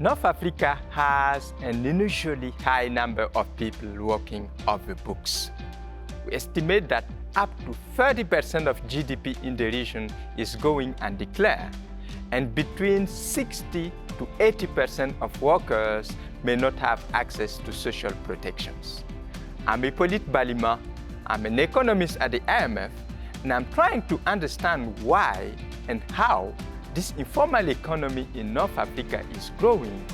North Africa has an unusually high number of people working off the books. We estimate that up to 30% of GDP in the region is going undeclared, and between 60 to 80% of workers may not have access to social protections. I'm Hippolyte Balima. I'm an economist at the IMF, and I'm trying to understand why and how this informal economy in North Africa is growing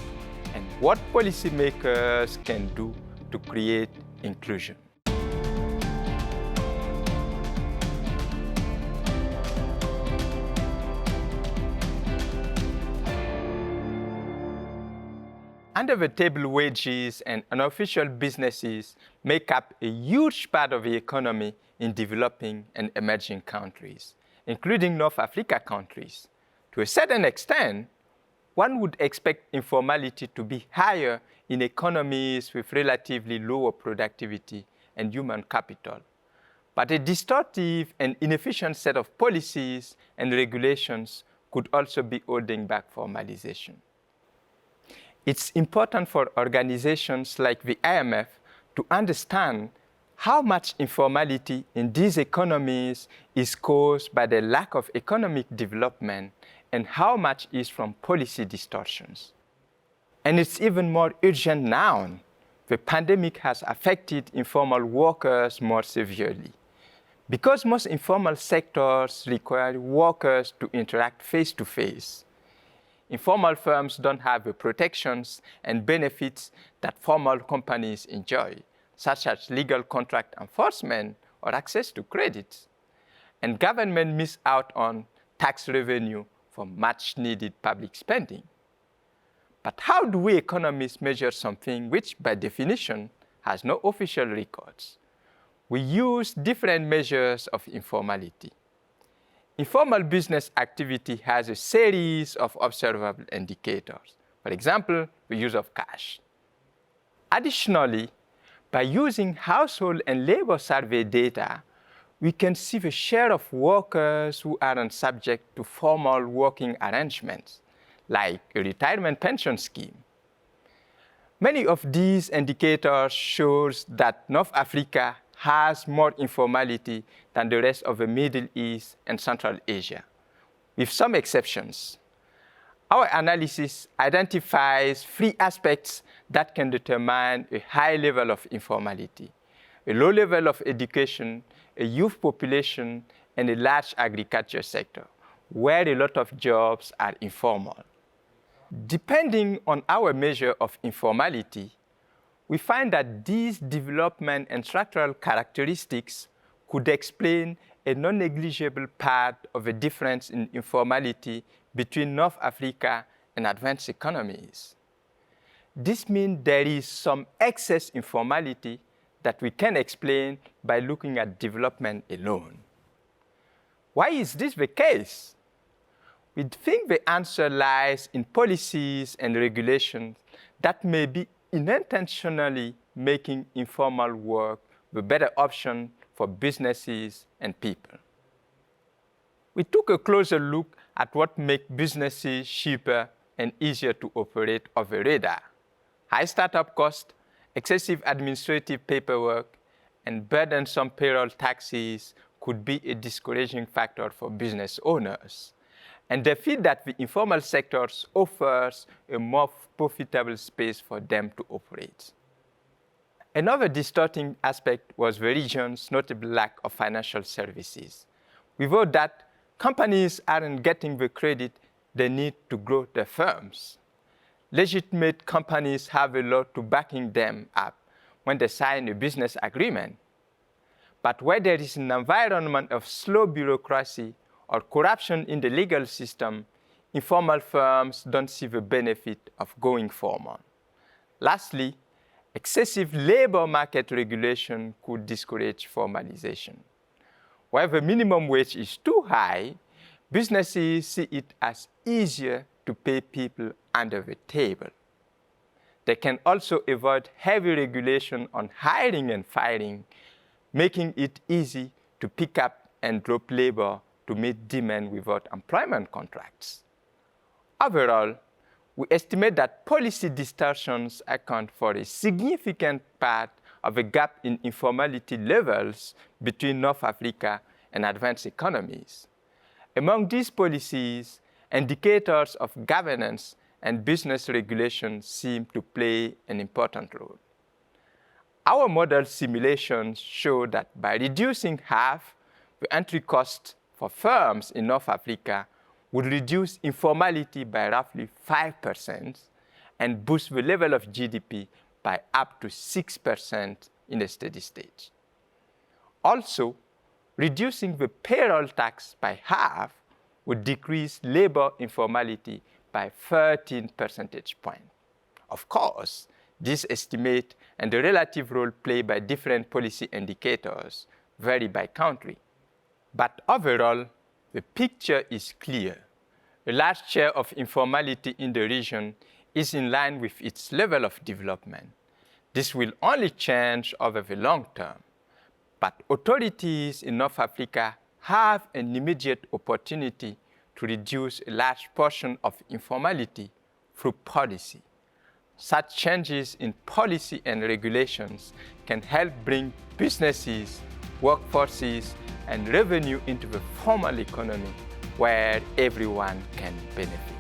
and what policymakers can do to create inclusion. Under-the-table wages and unofficial businesses make up a huge part of the economy in developing and emerging countries, including North Africa countries. To a certain extent, one would expect informality to be higher in economies with relatively lower productivity and human capital. But a distortive and inefficient set of policies and regulations could also be holding back formalization. It's important for organizations like the IMF to understand how much informality in these economies is caused by the lack of economic development and how much is from policy distortions. And it's even more urgent now. The pandemic has affected informal workers more severely. Because most informal sectors require workers to interact face-to-face, informal firms don't have the protections and benefits that formal companies enjoy, such as legal contract enforcement or access to credit. And government miss out on tax revenue for much-needed public spending. But how do we economists measure something which, by definition, has no official records? We use different measures of informality. Informal business activity has a series of observable indicators. For example, the use of cash. Additionally, by using household and labor survey data, we can see the share of workers who aren't subject to formal working arrangements, like a retirement pension scheme. Many of these indicators show that North Africa has more informality than the rest of the Middle East and Central Asia, with some exceptions. Our analysis identifies three aspects that can determine a high level of informality: a low level of education, a youth population, and a large agriculture sector, where a lot of jobs are informal. Depending on our measure of informality, we find that these development and structural characteristics could explain a non-negligible part of the difference in informality between North Africa and advanced economies. This means there is some excess informality that we can explain by looking at development alone. Why is this the case? We think the answer lies in policies and regulations that may be unintentionally making informal work the better option for businesses and people. We took a closer look at what makes businesses cheaper and easier to operate off the radar: high startup costs, excessive administrative paperwork, and burdensome payroll taxes could be a discouraging factor for business owners. And they feel that the informal sector offers a more profitable space for them to operate. Another distorting aspect was the region's notable lack of financial services. Without that, companies aren't getting the credit they need to grow their firms. Legitimate companies have a lot to backing them up when they sign a business agreement. But where there is an environment of slow bureaucracy or corruption in the legal system, informal firms don't see the benefit of going formal. Lastly, excessive labor market regulation could discourage formalization. While the minimum wage is too high, businesses see it as easier to pay people under the table. They can also avoid heavy regulation on hiring and firing, making it easy to pick up and drop labor to meet demand without employment contracts. Overall, we estimate that policy distortions account for a significant part of a gap in informality levels between North Africa and advanced economies. Among these policies, indicators of governance and business regulation seem to play an important role. Our model simulations show that by reducing half the entry cost for firms in North Africa would reduce informality by roughly 5% and boost the level of GDP by up to 6% in a steady state. Also, reducing the payroll tax by half would decrease labor informality by 13 percentage points. Of course, this estimate and the relative role played by different policy indicators vary by country. But overall, the picture is clear. A large share of informality in the region is in line with its level of development. This will only change over the long term. But authorities in North Africa have an immediate opportunity to reduce a large portion of informality through policy. Such changes in policy and regulations can help bring businesses, workforces, and revenue into the formal economy where everyone can benefit.